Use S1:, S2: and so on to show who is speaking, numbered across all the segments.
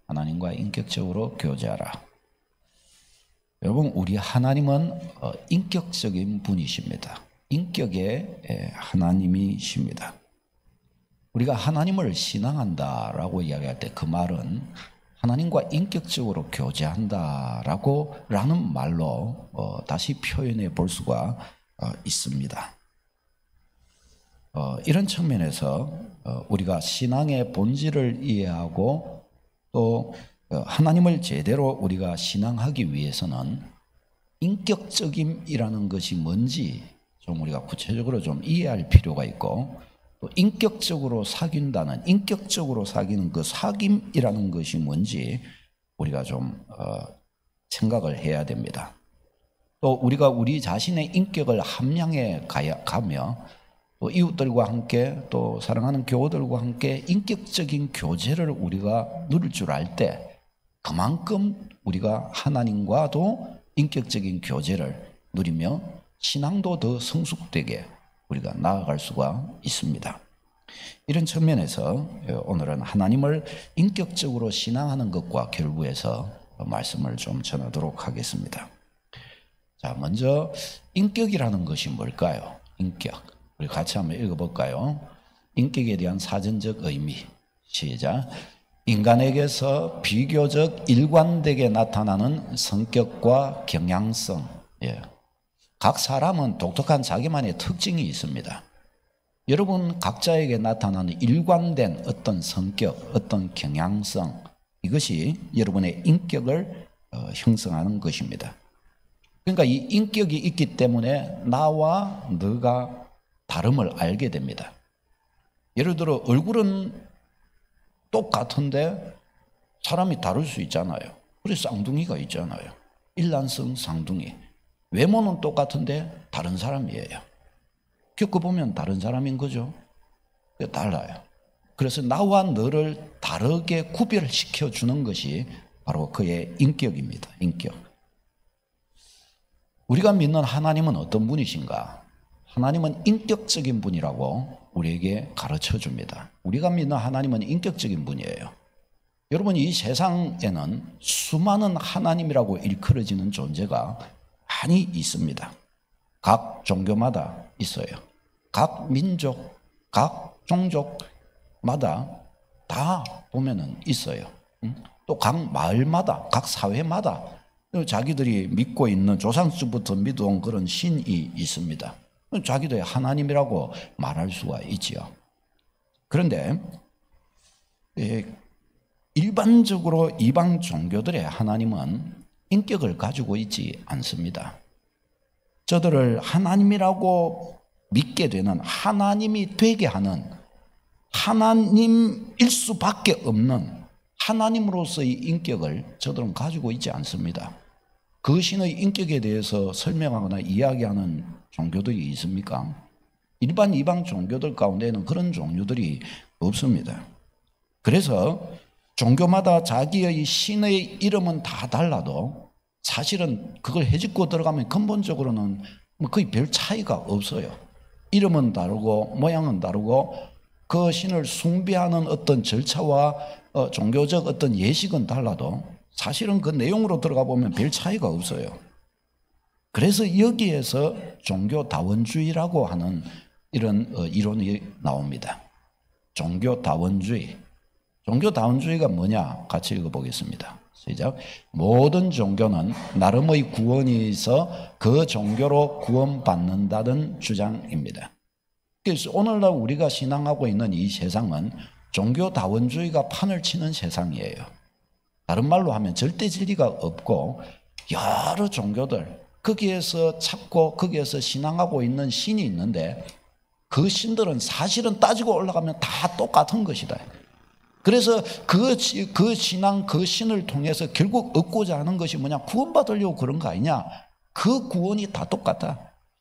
S1: 하나님과 인격적으로 교제하라. 여러분, 우리 하나님은 인격적인 분이십니다. 인격의 하나님이십니다. 우리가 하나님을 신앙한다라고 이야기할 때 그 말은 하나님과 인격적으로 교제한다라고 라는 말로 다시 표현해 볼 수가 있습니다. 이런 측면에서 우리가 신앙의 본질을 이해하고 또 하나님을 제대로 우리가 신앙하기 위해서는 인격적임이라는 것이 뭔지 좀 우리가 구체적으로 좀 이해할 필요가 있고, 또 인격적으로 사귄다는, 인격적으로 사귀는 그 사귐이라는 것이 뭔지 우리가 좀 생각을 해야 됩니다. 또 우리가 우리 자신의 인격을 함양해 가며 또 이웃들과 함께 또 사랑하는 교우들과 함께 인격적인 교제를 우리가 누릴 줄 알 때 그만큼 우리가 하나님과도 인격적인 교제를 누리며 신앙도 더 성숙되게 우리가 나아갈 수가 있습니다. 이런 측면에서 오늘은 하나님을 인격적으로 신앙하는 것과 결부해서 말씀을 좀 전하도록 하겠습니다. 자, 먼저 인격이라는 것이 뭘까요? 인격. 우리 같이 한번 읽어볼까요? 인격에 대한 사전적 의미. 시작. 인간에게서 비교적 일관되게 나타나는 성격과 경향성. 예. 각 사람은 독특한 자기만의 특징이 있습니다. 여러분 각자에게 나타나는 일관된 어떤 성격, 어떤 경향성, 이것이 여러분의 인격을 형성하는 것입니다. 그러니까 이 인격이 있기 때문에 나와 너가 다름을 알게 됩니다. 예를 들어 얼굴은 똑같은데 사람이 다를 수 있잖아요. 그래서 쌍둥이가 있잖아요. 일란성 쌍둥이. 외모는 똑같은데 다른 사람이에요. 겪어보면 다른 사람인 거죠. 달라요. 그래서 나와 너를 다르게 구별시켜주는 것이 바로 그의 인격입니다. 인격. 우리가 믿는 하나님은 어떤 분이신가? 하나님은 인격적인 분이라고 우리에게 가르쳐줍니다. 우리가 믿는 하나님은 인격적인 분이에요. 여러분, 이 세상에는 수많은 하나님이라고 일컬어지는 존재가 많이 있습니다. 각 종교마다 있어요. 각 민족, 각 종족마다 다 보면은 있어요. 또 각 마을마다, 각 사회마다 자기들이 믿고 있는 조상수부터 믿어온 그런 신이 있습니다. 자기들의 하나님이라고 말할 수가 있지요. 그런데 일반적으로 이방 종교들의 하나님은 인격을 가지고 있지 않습니다. 저들을 하나님이라고 믿게 되는, 하나님이 되게 하는, 하나님일 수밖에 없는 하나님으로서의 인격을 저들은 가지고 있지 않습니다. 그 신의 인격에 대해서 설명하거나 이야기하는 종교들이 있습니까? 일반 이방 종교들 가운데는 그런 종교들이 없습니다. 그래서 종교마다 자기의 신의 이름은 다 달라도 사실은 그걸 헤집고 들어가면 근본적으로는 거의 별 차이가 없어요. 이름은 다르고 모양은 다르고 그 신을 숭배하는 어떤 절차와 종교적 어떤 예식은 달라도 사실은 그 내용으로 들어가 보면 별 차이가 없어요. 그래서 여기에서 종교다원주의라고 하는 이런 이론이 나옵니다. 종교다원주의. 종교다원주의가 뭐냐? 같이 읽어보겠습니다. 시작. 모든 종교는 나름의 구원이 있어 그 종교로 구원받는다는 주장입니다. 그래서 오늘날 우리가 신앙하고 있는 이 세상은 종교다원주의가 판을 치는 세상이에요. 다른 말로 하면 절대 진리가 없고 여러 종교들, 거기에서 찾고 거기에서 신앙하고 있는 신이 있는데 그 신들은 사실은 따지고 올라가면 다 똑같은 것이다. 그래서 그 신앙, 그 신을 통해서 결국 얻고자 하는 것이 뭐냐? 구원받으려고 그런 거 아니냐? 그 구원이 다 똑같다.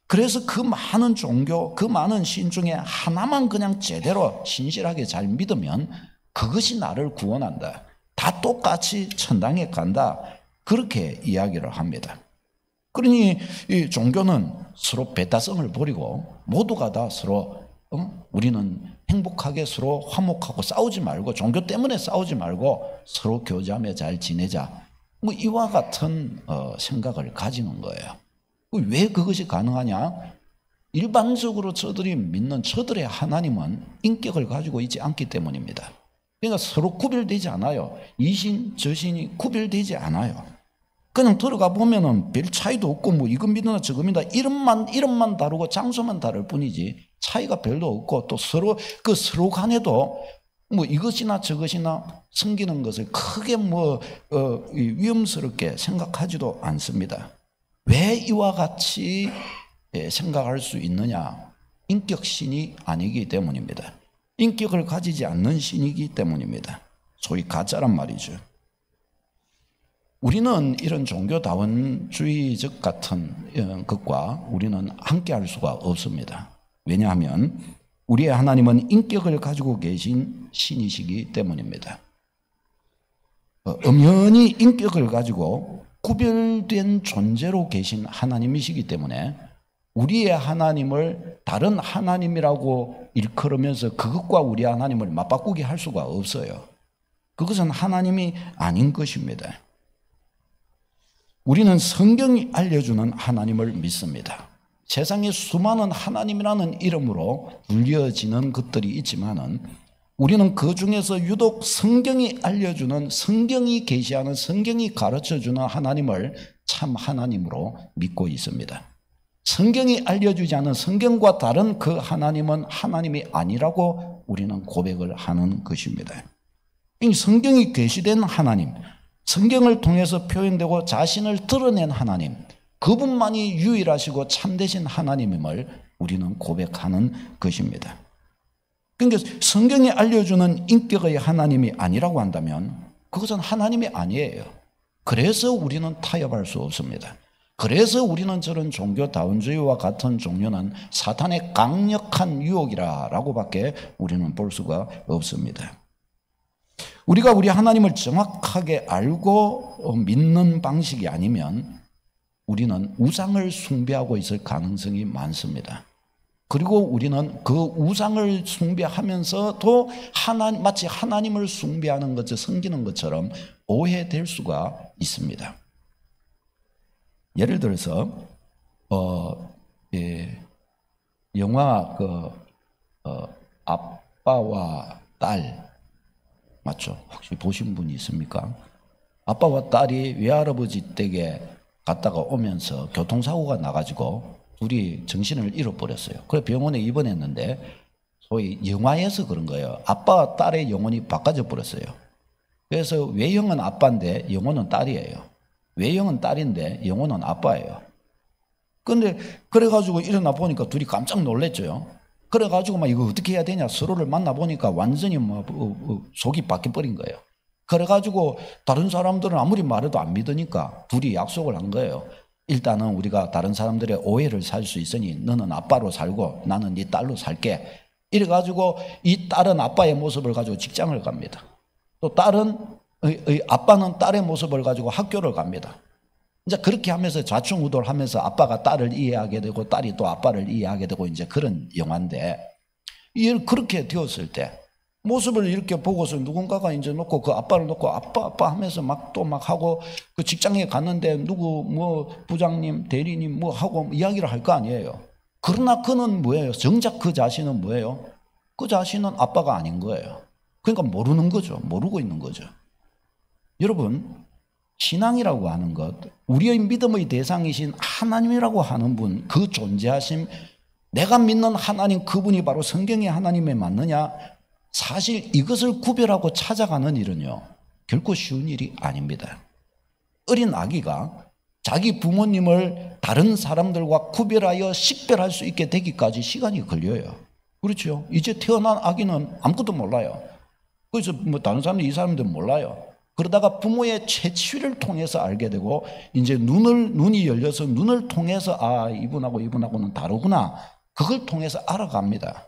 S1: 그래서 그 많은 종교, 그 많은 신 중에 하나만 그냥 제대로 신실하게 잘 믿으면 그것이 나를 구원한다. 다 똑같이 천당에 간다. 그렇게 이야기를 합니다. 그러니 이 종교는 서로 배타성을 버리고 모두가 다 서로 우리는 행복하게 서로 화목하고 싸우지 말고 종교 때문에 싸우지 말고 서로 교제하며 잘 지내자. 뭐 이와 같은 생각을 가지는 거예요. 왜 그것이 가능하냐? 일반적으로 저들이 믿는 저들의 하나님은 인격을 가지고 있지 않기 때문입니다. 그러니까 서로 구별되지 않아요. 이신 저신이 구별되지 않아요. 그냥 들어가 보면은 별 차이도 없고 뭐 이거 믿으나 저거 믿나 이름만 다르고 장소만 다를 뿐이지 차이가 별로 없고 또 서로 간에도 뭐 이것이나 저것이나 섬기는 것을 크게 위험스럽게 생각하지도 않습니다. 왜 이와 같이 생각할 수 있느냐? 인격 신이 아니기 때문입니다. 인격을 가지지 않는 신이기 때문입니다. 소위 가짜란 말이죠. 우리는 이런 종교다원주의적 같은 것과 우리는 함께할 수가 없습니다. 왜냐하면 우리의 하나님은 인격을 가지고 계신 신이시기 때문입니다. 엄연히 인격을 가지고 구별된 존재로 계신 하나님이시기 때문에 우리의 하나님을 다른 하나님이라고 일컬으면서 그것과 우리 하나님을 맞바꾸게 할 수가 없어요. 그것은 하나님이 아닌 것입니다. 우리는 성경이 알려주는 하나님을 믿습니다. 세상에 수많은 하나님이라는 이름으로 불려지는 것들이 있지만은 우리는 그 중에서 유독 성경이 알려주는, 성경이 계시하는, 성경이 가르쳐주는 하나님을 참 하나님으로 믿고 있습니다. 성경이 알려주지 않은 성경과 다른 그 하나님은 하나님이 아니라고 우리는 고백을 하는 것입니다. 이 성경이 계시된 하나님, 성경을 통해서 표현되고 자신을 드러낸 하나님, 그분만이 유일하시고 참되신 하나님임을 우리는 고백하는 것입니다. 그러니까 성경이 알려주는 인격의 하나님이 아니라고 한다면 그것은 하나님이 아니에요. 그래서 우리는 타협할 수 없습니다. 그래서 우리는 저런 종교다원주의와 같은 종류는 사탄의 강력한 유혹이라고밖에 우리는 볼 수가 없습니다. 우리가 우리 하나님을 정확하게 알고 믿는 방식이 아니면 우리는 우상을 숭배하고 있을 가능성이 많습니다. 그리고 우리는 그 우상을 숭배하면서도 마치 하나님을 숭배하는 것을 섬기는 것처럼 오해될 수가 있습니다. 예를 들어서 영화 아빠와 딸 맞죠? 혹시 보신 분이 있습니까? 아빠와 딸이 외할아버지 댁에 갔다가 오면서 교통사고가 나가지고 둘이 정신을 잃어버렸어요. 그래서 병원에 입원했는데 소위 영화에서 그런 거예요. 아빠와 딸의 영혼이 바꿔져 버렸어요. 그래서 외형은 아빠인데 영혼은 딸이에요. 외형은 딸인데 영혼은 아빠예요. 근데 그래가지고 일어나 보니까 둘이 깜짝 놀랐죠. 그래가지고 막 이거 어떻게 해야 되냐 서로를 만나보니까 완전히 속이 바뀌어버린 거예요. 그래가지고 다른 사람들은 아무리 말해도 안 믿으니까 둘이 약속을 한 거예요. 일단은 우리가 다른 사람들의 오해를 살 수 있으니 너는 아빠로 살고 나는 네 딸로 살게. 이래가지고 이 딸은 아빠의 모습을 가지고 직장을 갑니다. 또 아빠는 딸의 모습을 가지고 학교를 갑니다. 이제 그렇게 하면서 좌충우돌하면서 아빠가 딸을 이해하게 되고 딸이 또 아빠를 이해하게 되고 이제 그런 영화인데 그렇게 되었을 때 모습을 이렇게 보고서 누군가가 이제 놓고 그 아빠를 놓고 아빠 하면서 막 하고 그 직장에 갔는데 누구 부장님 대리님 하고 이야기를 할 거 아니에요. 그러나 그는 뭐예요? 정작 그 자신은 뭐예요? 그 자신은 아빠가 아닌 거예요. 그러니까 모르는 거죠. 모르고 있는 거죠. 여러분 신앙이라고 하는 것, 우리의 믿음의 대상이신 하나님이라고 하는 분, 그 존재하심, 내가 믿는 하나님 그분이 바로 성경의 하나님에 맞느냐? 사실 이것을 구별하고 찾아가는 일은요 결코 쉬운 일이 아닙니다. 어린 아기가 자기 부모님을 다른 사람들과 구별하여 식별할 수 있게 되기까지 시간이 걸려요. 그렇죠? 이제 태어난 아기는 아무것도 몰라요. 그래서 다른 사람들 이 사람들은 몰라요. 그러다가 부모의 채취를 통해서 알게 되고 이제 눈이 열려서 눈을 통해서 이분하고는 다르구나. 그걸 통해서 알아갑니다.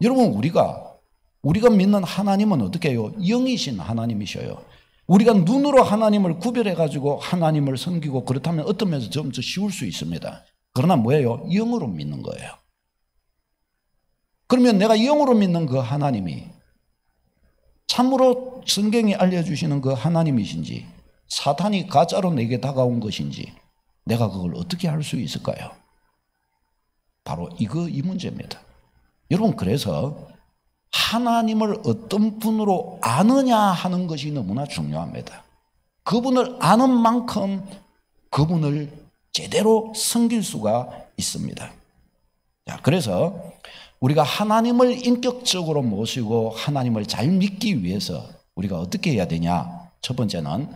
S1: 여러분 우리가 믿는 하나님은 어떻게 해요? 영이신 하나님이셔요. 우리가 눈으로 하나님을 구별해가지고 하나님을 섬기고 그렇다면 어떤 면에서 좀 더 쉬울 수 있습니다. 그러나 뭐예요? 영으로 믿는 거예요. 그러면 내가 영으로 믿는 그 하나님이 참으로 성경이 알려주시는 그 하나님이신지 사탄이 가짜로 내게 다가온 것인지 내가 그걸 어떻게 알 수 있을까요? 바로 이 문제입니다. 여러분, 그래서 하나님을 어떤 분으로 아느냐 하는 것이 너무나 중요합니다. 그분을 아는 만큼 그분을 제대로 섬길 수가 있습니다. 자, 그래서 우리가 하나님을 인격적으로 모시고 하나님을 잘 믿기 위해서 우리가 어떻게 해야 되냐? 첫 번째는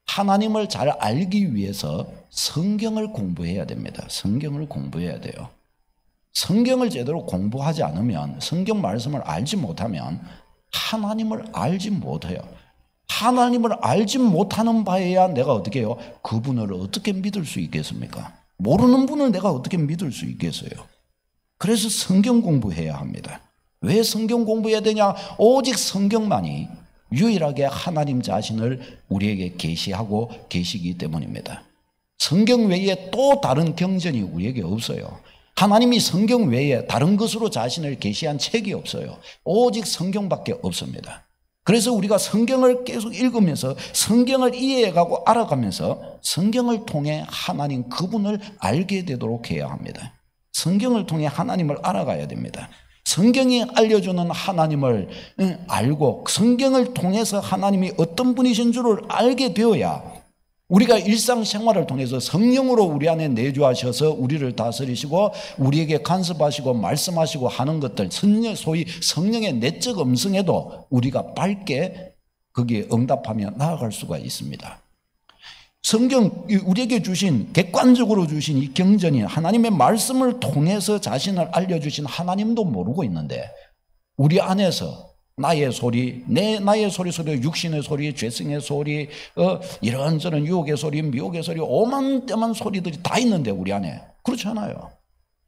S1: 하나님을 잘 알기 위해서 성경을 공부해야 됩니다. 성경을 공부해야 돼요. 성경을 제대로 공부하지 않으면, 성경 말씀을 알지 못하면 하나님을 알지 못해요. 하나님을 알지 못하는 바에야 내가 어떻게 해요? 그분을 어떻게 믿을 수 있겠습니까? 모르는 분을 내가 어떻게 믿을 수 있겠어요? 그래서 성경 공부해야 합니다. 왜 성경 공부해야 되냐? 오직 성경만이 유일하게 하나님 자신을 우리에게 계시하고 계시기 때문입니다. 성경 외에 또 다른 경전이 우리에게 없어요. 하나님이 성경 외에 다른 것으로 자신을 계시한 책이 없어요. 오직 성경밖에 없습니다. 그래서 우리가 성경을 계속 읽으면서 성경을 이해해가고 알아가면서 성경을 통해 하나님 그분을 알게 되도록 해야 합니다. 성경을 통해 하나님을 알아가야 됩니다. 성경이 알려주는 하나님을 알고 성경을 통해서 하나님이 어떤 분이신 줄을 알게 되어야 우리가 일상생활을 통해서 성령으로 우리 안에 내주하셔서 우리를 다스리시고 우리에게 간섭하시고 말씀하시고 하는 것들, 소위 성령의 내적 음성에도 우리가 밝게 거기에 응답하며 나아갈 수가 있습니다. 성경, 우리에게 주신, 객관적으로 주신 이 경전이 하나님의 말씀을 통해서 자신을 알려주신 하나님도 모르고 있는데 우리 안에서 나의 소리, 나의 소리 속에 육신의 소리, 죄성의 소리, 이런저런 유혹의 소리, 미혹의 소리, 오만때만 소리들이 다 있는데 우리 안에 그렇지 않아요.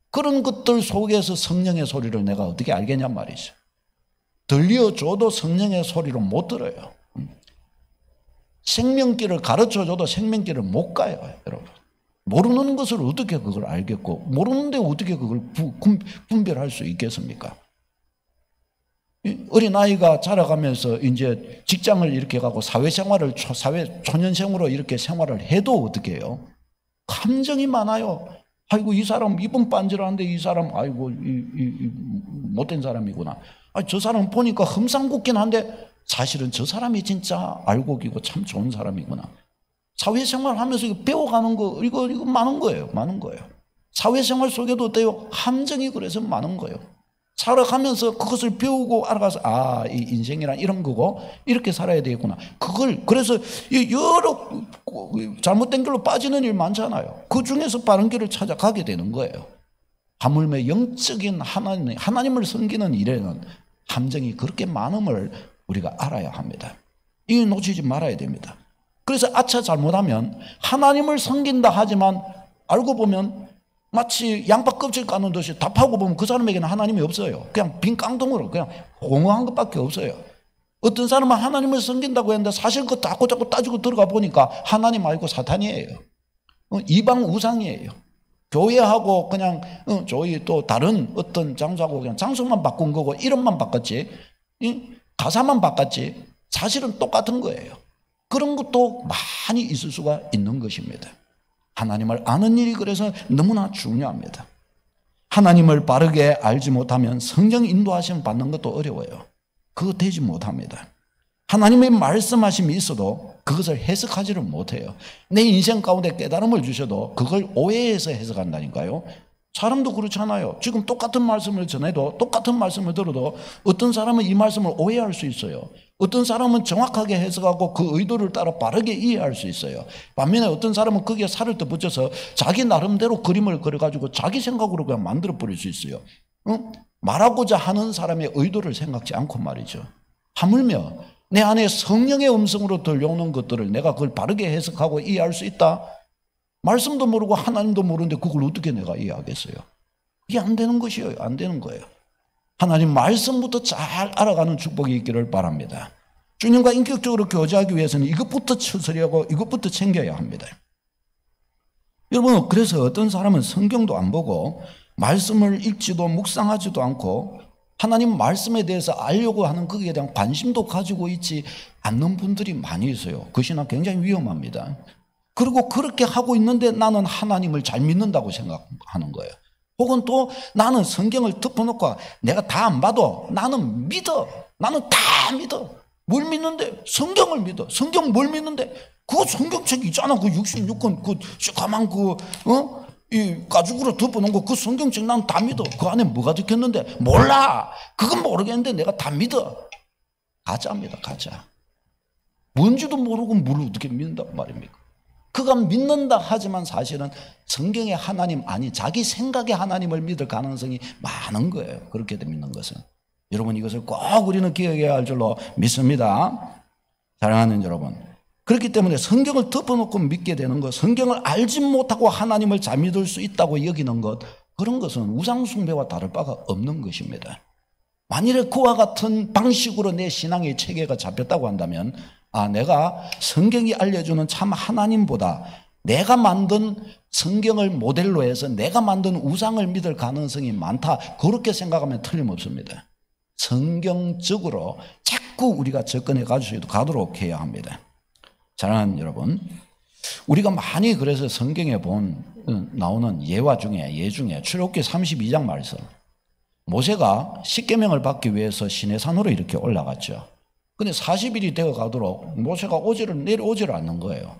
S1: 그런 것들 속에서 성령의 소리를 내가 어떻게 알겠냔 말이죠. 들려줘도 성령의 소리를 못 들어요. 생명길을 가르쳐줘도 생명길을 못 가요, 여러분. 모르는 것을 어떻게 그걸 알겠고 모르는데 어떻게 그걸 분별할 수 있겠습니까? 어린아이가 자라가면서 이제 직장을 이렇게 가고 사회생활을 초년생으로 이렇게 생활을 해도 어떻게 해요? 감정이 많아요. 아이고, 이 사람 이분 빤질하는데 이 사람 아이고 못된 사람이구나. 저 사람 보니까 흠상궂긴 한데 사실은 저 사람이 진짜 알고 기고 참 좋은 사람이구나. 사회생활 하면서 이거 배워가는 거 이거 많은 거예요. 많은 거예요. 사회생활 속에도 어때요? 함정이 그래서 많은 거예요. 살아가면서 그것을 배우고 알아가서 이 인생이란 이런 거고 이렇게 살아야 되겠구나. 그래서 여러 잘못된 길로 빠지는 일 많잖아요. 그 중에서 바른 길을 찾아가게 되는 거예요. 하물며 영적인 하나님을 섬기는 일에는 함정이 그렇게 많음을 우리가 알아야 합니다. 이 놓치지 말아야 됩니다. 그래서 잘못하면 하나님을 섬긴다 하지만 알고 보면 마치 양파 껍질 까는 듯이 답하고 보면 그 사람에게는 하나님이 없어요. 그냥 빈 깡통으로 그냥 공허한 것밖에 없어요. 어떤 사람은 하나님을 섬긴다고 했는데 사실 그거 자꾸 따지고 들어가 보니까 하나님 말고 사탄이에요. 이방 우상이에요. 교회하고 그냥 저희 또 다른 어떤 장소하고 그냥 장소만 바꾼 거고 이름만 바꿨지 가사만 바꿨지 사실은 똑같은 거예요. 그런 것도 많이 있을 수가 있는 것입니다. 하나님을 아는 일이 그래서 너무나 중요합니다. 하나님을 바르게 알지 못하면 성령 인도하심 받는 것도 어려워요. 그거 되지 못합니다. 하나님의 말씀하심이 있어도 그것을 해석하지를 못해요. 내 인생 가운데 깨달음을 주셔도 그걸 오해해서 해석한다니까요. 사람도 그렇잖아요. 지금 똑같은 말씀을 전해도 똑같은 말씀을 들어도 어떤 사람은 이 말씀을 오해할 수 있어요. 어떤 사람은 정확하게 해석하고 그 의도를 따라 바르게 이해할 수 있어요. 반면에 어떤 사람은 거기에 살을 더 붙여서 자기 나름대로 그림을 그려가지고 자기 생각으로 그냥 만들어버릴 수 있어요. 말하고자 하는 사람의 의도를 생각지 않고 말이죠. 하물며 내 안에 성령의 음성으로 들려오는 것들을 내가 그걸 바르게 해석하고 이해할 수 있다? 말씀도 모르고 하나님도 모르는데 그걸 어떻게 내가 이해하겠어요? 이게 안 되는 것이에요. 안 되는 거예요. 하나님 말씀부터 잘 알아가는 축복이 있기를 바랍니다. 주님과 인격적으로 교제하기 위해서는 이것부터 추스리하고 이것부터 챙겨야 합니다. 여러분, 그래서 어떤 사람은 성경도 안 보고 말씀을 읽지도 묵상하지도 않고 하나님 말씀에 대해서 알려고 하는 거기에 대한 관심도 가지고 있지 않는 분들이 많이 있어요. 그 신앙 굉장히 위험합니다. 그리고 그렇게 하고 있는데 나는 하나님을 잘 믿는다고 생각하는 거예요. 혹은 또 나는 성경을 덮어놓고 내가 다 안 봐도 나는 믿어. 나는 다 믿어. 뭘 믿는데? 성경을 믿어. 성경 뭘 믿는데? 그거 성경책 있잖아. 그 66권 그 시커먼 이 가죽으로 덮어놓은 거 그 성경책 난 다 믿어. 그 안에 뭐가 적혔는데? 몰라. 그건 모르겠는데 내가 다 믿어. 가짜입니다. 가짜. 뭔지도 모르고 뭘 어떻게 믿는단 말입니까? 그가 믿는다 하지만 사실은 성경의 하나님 아니 자기 생각의 하나님을 믿을 가능성이 많은 거예요. 그렇게 믿는 것은. 여러분 이것을 꼭 우리는 기억해야 할 줄로 믿습니다. 사랑하는 여러분. 그렇기 때문에 성경을 덮어놓고 믿게 되는 것, 성경을 알지 못하고 하나님을 잘 믿을 수 있다고 여기는 것, 그런 것은 우상숭배와 다를 바가 없는 것입니다. 만일에 그와 같은 방식으로 내 신앙의 체계가 잡혔다고 한다면 내가 성경이 알려주는 참 하나님보다 내가 만든 성경을 모델로 해서 내가 만든 우상을 믿을 가능성이 많다. 그렇게 생각하면 틀림없습니다. 성경적으로 자꾸 우리가 접근해 가도록 해야 합니다. 사랑하는 여러분, 우리가 많이 그래서 성경에 나오는 예 중에 출애굽기 32장 말씀, 모세가 십계명을 받기 위해서 시내산으로 이렇게 올라갔죠. 근데 40일이 되어 가도록 모세가 내려오지를 않는 거예요.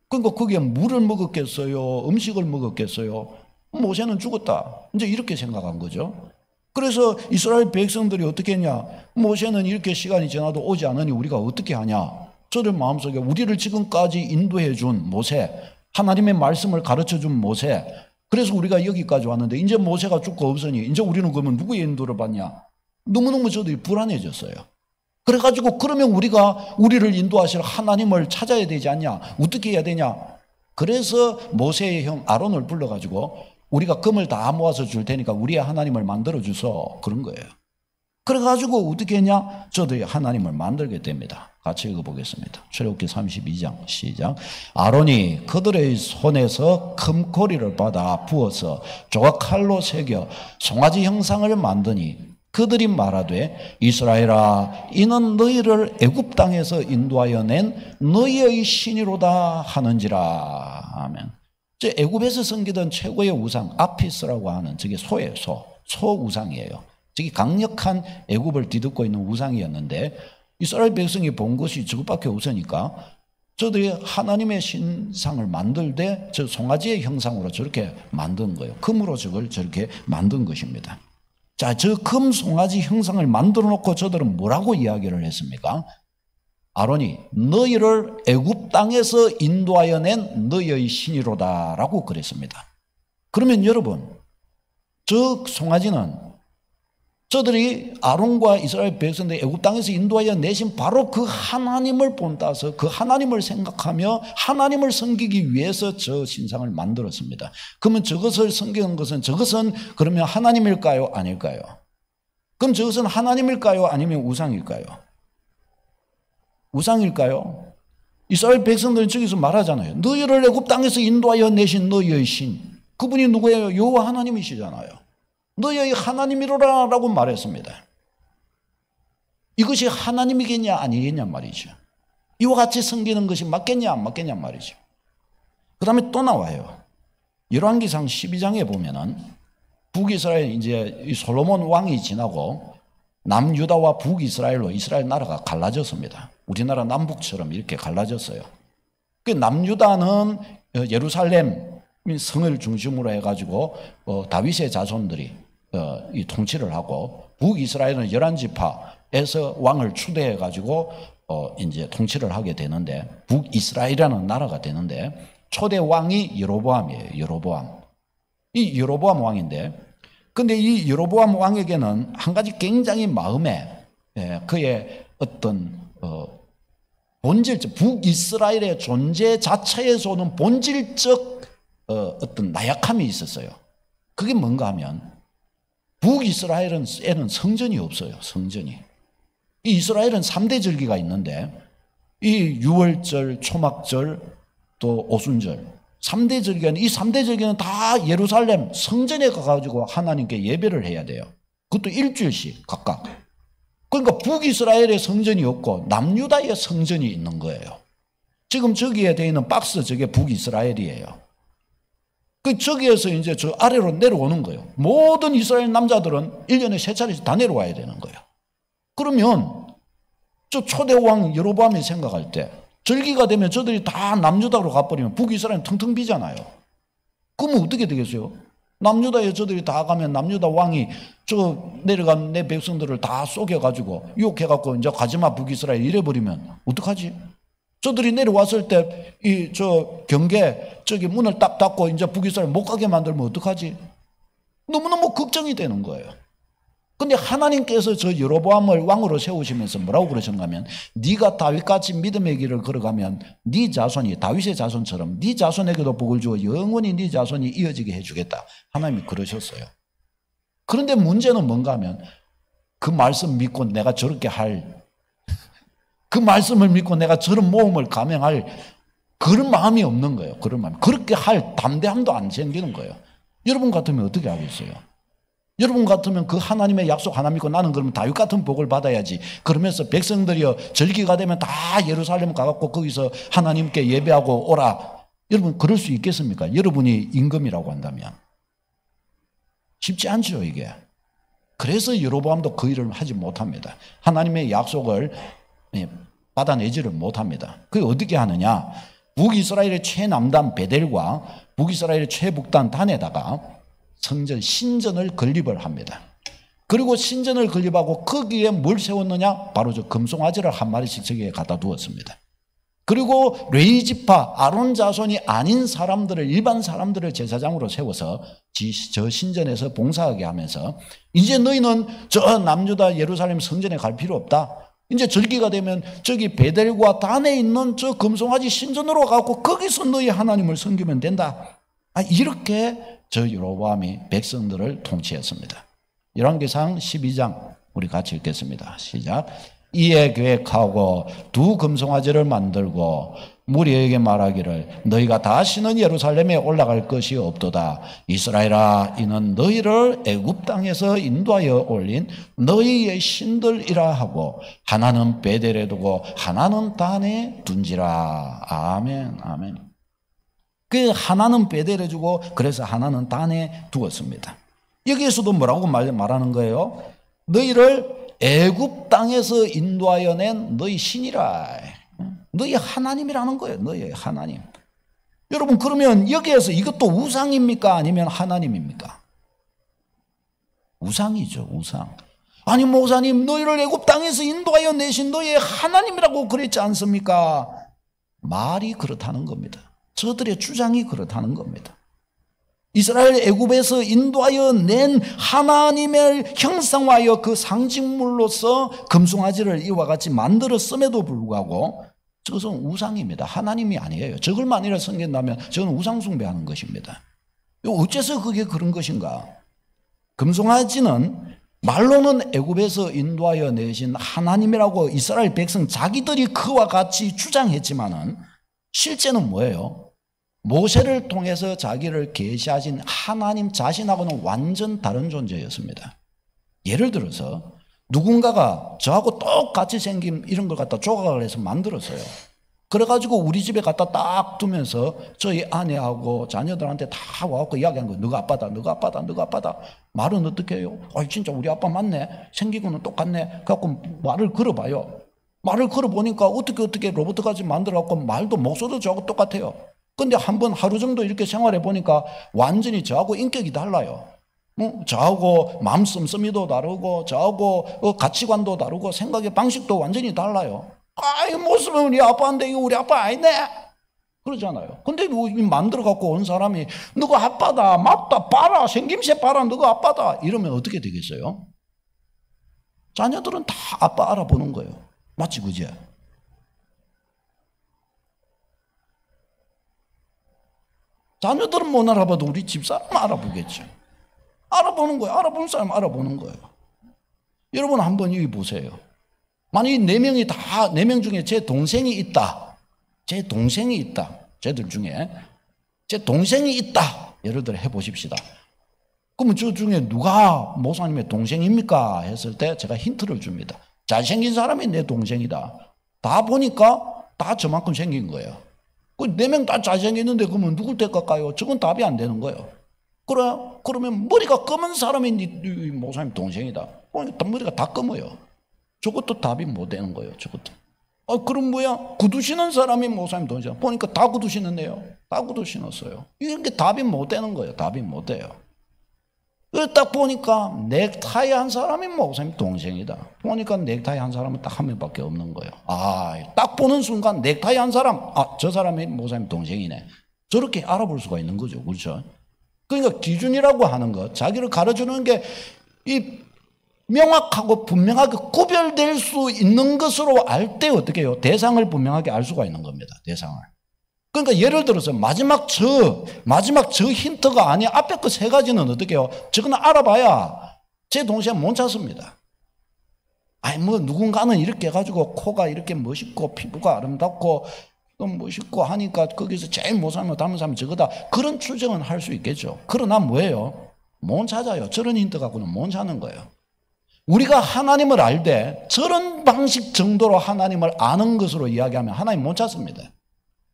S1: 그러니까 거기에 물을 먹었겠어요? 음식을 먹었겠어요? 모세는 죽었다. 이제 이렇게 생각한 거죠. 그래서 이스라엘 백성들이 어떻게 했냐? 모세는 이렇게 시간이 지나도 오지 않으니 우리가 어떻게 하냐? 저들 마음속에 우리를 지금까지 인도해 준 모세, 하나님의 말씀을 가르쳐 준 모세, 그래서 우리가 여기까지 왔는데 이제 모세가 죽고 없으니 이제 우리는 그러면 누구의 인도를 받냐? 너무너무 저들이 불안해졌어요. 그래가지고 그러면 우리를 인도하실 하나님을 찾아야 되지 않냐? 어떻게 해야 되냐? 그래서 모세의 형 아론을 불러가지고 우리가 금을 다 모아서 줄 테니까 우리의 하나님을 만들어 주소. 그런 거예요. 그래가지고 어떻게 했냐? 저들이 하나님을 만들게 됩니다. 같이 읽어보겠습니다. 출애굽기 32장 시작. 아론이 그들의 손에서 금고리를 받아 부어서 조각칼로 새겨 송아지 형상을 만드니 그들이 말하되 이스라엘아 이는 너희를 애굽 땅에서 인도하여 낸 너희의 신이로다 하는지라. 아멘. 저 애굽에서 섬기던 최고의 우상 아피스라고 하는 저게 소 우상이에요. 저게 강력한 애굽을 뒤덮고 있는 우상이었는데 이스라엘 백성이 본 것이 저것밖에 없으니까 저들이 하나님의 신상을 만들 때 저 송아지의 형상으로 저렇게 만든 거예요. 금으로 저걸 저렇게 만든 것입니다. 자, 저 금 송아지 형상을 만들어 놓고 저들은 뭐라고 이야기를 했습니까? 아론이 너희를 애굽 땅에서 인도하여 낸 너희의 신이로다라고 그랬습니다. 그러면 여러분, 저 송아지는 저들이 아론과 이스라엘 백성들이 애굽 땅에서 인도하여 내신 바로 그 하나님을 본따서 그 하나님을 생각하며 하나님을 섬기기 위해서 저 신상을 만들었습니다. 그러면 저것을 섬기는 것은 저것은 그러면 하나님일까요? 아닐까요? 그럼 저것은 하나님일까요? 아니면 우상일까요? 우상일까요? 이스라엘 백성들은 저기서 말하잖아요. 너희를 애굽 땅에서 인도하여 내신 너희의 신. 그분이 누구예요? 여호와 하나님이시잖아요. 너희의 하나님이로라 라고 말했습니다. 이것이 하나님이겠냐 아니겠냐 말이죠. 이와 같이 섬기는 것이 맞겠냐 안 맞겠냐 말이죠. 그 다음에 또 나와요. 열왕기상 12장에 보면은 북이스라엘 이제 솔로몬 왕이 지나고 남유다와 북이스라엘로 이스라엘 나라가 갈라졌습니다. 우리나라 남북처럼 이렇게 갈라졌어요. 그 남유다는 예루살렘 성을 중심으로 해가지고 다윗의 자손들이 이 통치를 하고 북이스라엘은 11지파에서 왕을 추대해가지고 이제 통치를 하게 되는데 북이스라엘이라는 나라가 되는데 초대 왕이 여로보암이에요. 이 여로보암 왕인데 근데 이 여로보암 왕에게는 한 가지 굉장히 마음에 그의 어떤 본질적 북이스라엘의 존재 자체에서 오는 본질적 어떤 나약함이 있었어요. 그게 뭔가 하면 북이스라엘은 성전이 없어요. 성전이. 이 이스라엘은 3대 절기가 있는데 이 유월절, 초막절, 또 오순절 3대 절기는 이 3대 절기는 다 예루살렘 성전에 가가지고 하나님께 예배를 해야 돼요. 그것도 일주일씩 각각. 그러니까 북이스라엘의 성전이 없고 남유다의 성전이 있는 거예요. 지금 저기에 되어 있는 박스, 저게 북이스라엘이에요. 그 저기에서 이제 저 아래로 내려오는 거예요. 모든 이스라엘 남자들은 1년에 3차례씩 다 내려와야 되는 거예요. 그러면 저 초대왕 여로보암이 생각할 때 절기가 되면 저들이 다 남유다로 가버리면 북이스라엘은 텅텅 비잖아요. 그러면 어떻게 되겠어요? 남유다에 저들이 다 가면 남유다 왕이 저 내려간 내 백성들을 다 속여가지고 유혹해갖고 이제 가지마 북이스라엘 이래버리면 어떡하지? 저들이 내려왔을 때 이 저 경계 저기 문을 딱 닫고 이제 북이스라엘 못 가게 만들면 어떡하지? 너무너무 걱정이 되는 거예요. 근데 하나님께서 저 여로보암을 왕으로 세우시면서 뭐라고 그러셨는가 하면 네가 다윗같이 믿음의 길을 걸어가면 네 자손이 다윗의 자손처럼 네 자손에게도 복을 주어 영원히 네 자손이 이어지게 해주겠다. 하나님이 그러셨어요. 그런데 문제는 뭔가 하면 그 말씀 믿고 내가 저렇게 그 말씀을 믿고 내가 저런 모험을 감행할 그런 마음이 없는 거예요. 그런 마음. 그렇게 할 담대함도 안 생기는 거예요. 여러분 같으면 어떻게 하겠어요? 여러분 같으면 그 하나님의 약속 하나 믿고 나는 그러면 다윗 같은 복을 받아야지. 그러면서 백성들이여 절기가 되면 다 예루살렘 가갖고 거기서 하나님께 예배하고 오라. 여러분 그럴 수 있겠습니까? 여러분이 임금이라고 한다면. 쉽지 않죠 이게. 그래서 여로보암도 그 일을 하지 못합니다. 하나님의 약속을 받아내지를 못합니다. 그게 어떻게 하느냐. 북이스라엘의 최남단 베델과 북이스라엘의 최북단 단에다가 성전 신전을 건립을 합니다. 그리고 신전을 건립하고 거기에 뭘 세웠느냐? 바로 저 금송아지를 한 마리씩 저기에 갖다 두었습니다. 그리고 레위지파 아론 자손이 아닌 사람들을 일반 사람들을 제사장으로 세워서 저 신전에서 봉사하게 하면서 이제 너희는 저 남유다 예루살렘 성전에 갈 필요 없다. 이제 절기가 되면 저기 베델과 단에 있는 저 금송아지 신전으로 가고 거기서 너희 하나님을 섬기면 된다. 이렇게 저 여로보암이 백성들을 통치했습니다. 열왕기상 12장 우리 같이 읽겠습니다. 시작. 이에 계획하고 두 금송아지를 만들고 무리에게 말하기를 너희가 다시는 예루살렘에 올라갈 것이 없도다. 이스라엘아 이는 너희를 애굽 땅에서 인도하여 올린 너희의 신들이라 하고 하나는 베델에 두고 하나는 단에 둔지라. 아멘 아멘. 그 하나는 베델에 주고 그래서 하나는 단에 두었습니다. 여기에서도 뭐라고 말하는 거예요? 너희를 애굽 땅에서 인도하여 낸 너희 신이라. 너희 하나님이라는 거예요. 너희 하나님. 여러분 그러면 여기에서 이것도 우상입니까? 아니면 하나님입니까? 우상이죠. 우상. 아니 목사님 너희를 애굽 땅에서 인도하여 내신 너희의 하나님이라고 그랬지 않습니까? 말이 그렇다는 겁니다. 저들의 주장이 그렇다는 겁니다. 이스라엘 애굽에서 인도하여 낸 하나님을 형상화하여 그 상징물로서 금송아지를 이와 같이 만들었음에도 불구하고 저것은 우상입니다. 하나님이 아니에요. 저걸 만일에 섬긴다면 저건 우상 숭배하는 것입니다. 어째서 그게 그런 것인가? 금송아지는 말로는 애굽에서 인도하여 내신 하나님이라고 이스라엘 백성 자기들이 그와 같이 주장했지만은 실제는 뭐예요? 모세를 통해서 자기를 계시하신 하나님 자신하고는 완전 다른 존재였습니다. 예를 들어서 누군가가 저하고 똑같이 생긴 이런 걸 갖다 조각을 해서 만들었어요. 그래가지고 우리 집에 갖다 딱 두면서 저희 아내하고 자녀들한테 다 와갖고 이야기한 거예요. 너가 아빠다, 너가 아빠다, 너가 아빠다. 말은 어떻게 해요? 진짜 우리 아빠 맞네. 생기고는 똑같네. 그래갖고 말을 걸어봐요. 말을 걸어보니까 어떻게 로봇까지 만들어갖고 말도 목소리도 저하고 똑같아요. 근데 한번 하루 정도 이렇게 생활해 보니까 완전히 저하고 인격이 달라요. 저하고 마음 씀씀이도 다르고 저하고 가치관도 다르고 생각의 방식도 완전히 달라요. 이 모습은 우리 아빠인데 이거 우리 아빠 아니네 그러잖아요. 근데 만들어 갖고 온 사람이 너가 아빠다 맞다 봐라 생김새 봐라 너가 아빠다 이러면 어떻게 되겠어요? 자녀들은 다 아빠 알아보는 거예요. 맞지 그지? 자녀들은 못 알아봐도 우리 집사람 알아보겠죠. 알아보는 거예요. 알아보는 사람 알아보는 거예요. 여러분 한번 여기 보세요. 만약에 4명이 다 4명 중에 제 동생이 있다. 제 동생이 있다. 쟤들 중에 제 동생이 있다. 예를 들어 해보십시다. 그러면 저 중에 누가 목사님의 동생입니까? 했을 때 제가 힌트를 줍니다. 잘생긴 사람이 내 동생이다. 다 보니까 다 저만큼 생긴 거예요. 그 4명 다 잘생겼는데 그러면 누굴 뗄까요? 저건 답이 안 되는 거예요. 그래? 그러면 머리가 검은 사람이 네 목사님 동생이다. 그러니까 머리가 다 검어요. 저것도 답이 못 되는 거예요. 저것도. 그럼 뭐야? 구두 신은 사람이 목사님 동생. 보니까 다 구두 신었네요. 다 구두 신었어요. 이게 답이 못 되는 거예요. 답이 못 돼요. 딱 보니까 넥타이 한 사람이 목사님 동생이다. 보니까 넥타이 한 사람은 딱 한 명밖에 없는 거예요. 딱 보는 순간 넥타이 한 사람, 저 사람이 목사님 동생이네. 저렇게 알아볼 수가 있는 거죠. 그렇죠? 그러니까 기준이라고 하는 것, 자기를 가르쳐주는 게 이 명확하고 분명하게 구별될 수 있는 것으로 알 때 어떻게 해요? 대상을 분명하게 알 수가 있는 겁니다. 대상을. 그러니까 예를 들어서 마지막 저 힌트가 아니 앞에 그 3가지는 어떻게 해요? 저거는 알아봐야 제 동생 못 찾습니다. 누군가는 이렇게 해가지고 코가 이렇게 멋있고 피부가 아름답고 또 멋있고 하니까 거기서 제일 못 살면 닮은 사람이 저거다. 그런 추정은 할 수 있겠죠. 그러나 뭐예요? 못 찾아요. 저런 힌트 갖고는 못 찾는 거예요. 우리가 하나님을 알 때 저런 방식 정도로 하나님을 아는 것으로 이야기하면 하나님 못 찾습니다.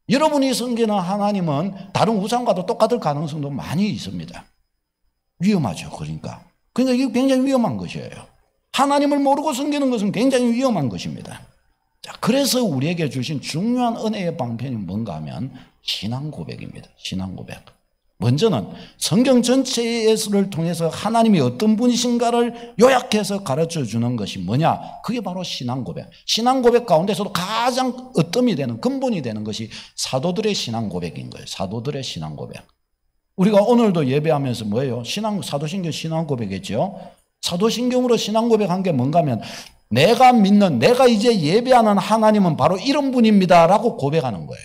S1: 여러분이 섬기는 하나님은 다른 우상과도 똑같을 가능성도 많이 있습니다. 위험하죠. 그러니까 이게 굉장히 위험한 것이에요. 하나님을 모르고 섬기는 것은 굉장히 위험한 것입니다. 자, 그래서 우리에게 주신 중요한 은혜의 방편이 뭔가 하면 신앙 고백입니다. 신앙 고백. 먼저는 성경 전체를 통해서 하나님이 어떤 분이신가를 요약해서 가르쳐 주는 것이 뭐냐? 그게 바로 신앙 고백. 신앙 고백 가운데서도 가장 으뜸이 되는, 근본이 되는 것이 사도들의 신앙 고백인 거예요. 사도들의 신앙 고백. 우리가 오늘도 예배하면서 뭐예요? 사도신경 신앙 고백이죠. 사도신경으로 신앙 고백한 게 뭔가 하면 내가 믿는, 내가 이제 예배하는 하나님은 바로 이런 분입니다 라고 고백하는 거예요.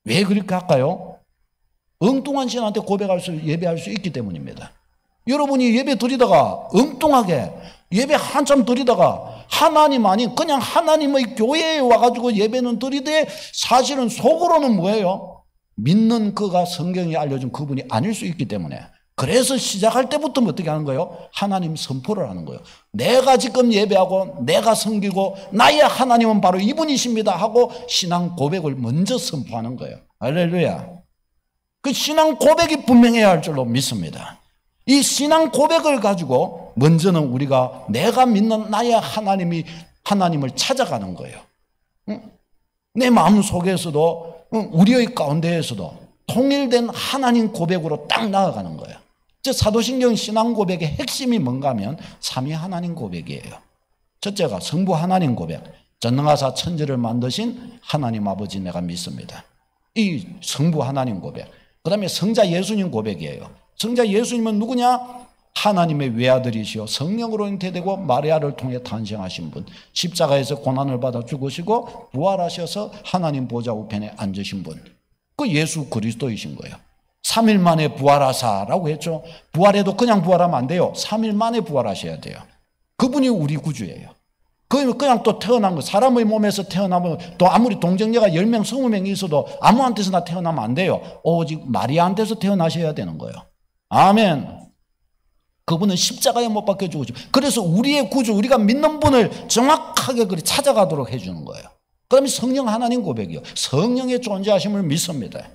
S1: 왜 그렇게 할까요? 엉뚱한 신한테 예배할 수 있기 때문입니다. 여러분이 예배 드리다가 엉뚱하게 예배 한참 드리다가 하나님 아닌 그냥 하나님의 교회에 와가지고 예배는 드리되 사실은 속으로는 뭐예요? 믿는 그가 성경이 알려준 그분이 아닐 수 있기 때문에 그래서 시작할 때부터 어떻게 하는 거예요? 하나님 선포를 하는 거예요. 내가 지금 예배하고 내가 섬기고 나의 하나님은 바로 이분이십니다 하고 신앙 고백을 먼저 선포하는 거예요. 할렐루야. 그 신앙 고백이 분명해야 할 줄로 믿습니다. 이 신앙 고백을 가지고 먼저는 우리가 내가 믿는 나의 하나님을 찾아가는 거예요. 내 마음 속에서도 우리의 가운데에서도 통일된 하나님 고백으로 딱 나아가는 거예요. 즉 사도신경 신앙 고백의 핵심이 뭔가 하면 삼위 하나님 고백이에요. 첫째가 성부 하나님 고백. 전능하사 천지를 만드신 하나님 아버지 내가 믿습니다. 이 성부 하나님 고백. 그 다음에 성자 예수님 고백이에요. 성자 예수님은 누구냐? 하나님의 외아들이시오 성령으로 잉태되고 마리아를 통해 탄생하신 분, 십자가에서 고난을 받아 죽으시고 부활하셔서 하나님 보좌 우편에 앉으신 분, 그 예수 그리스도이신 거예요. 3일 만에 부활하사라고 했죠. 부활해도 그냥 부활하면 안 돼요. 3일 만에 부활하셔야 돼요. 그분이 우리 구주예요. 그냥 또 태어난 거, 사람의 몸에서 태어나면 또 아무리 동정녀가 10명, 20명이 있어도 아무한테서나 태어나면 안 돼요. 오직 마리아한테서 태어나셔야 되는 거예요. 아멘. 그분은 십자가에 못 박혀 죽으시고, 그래서 우리의 구주, 우리가 믿는 분을 정확하게 찾아가도록 해주는 거예요. 그러면 성령 하나님 고백이요. 성령의 존재하심을 믿습니다.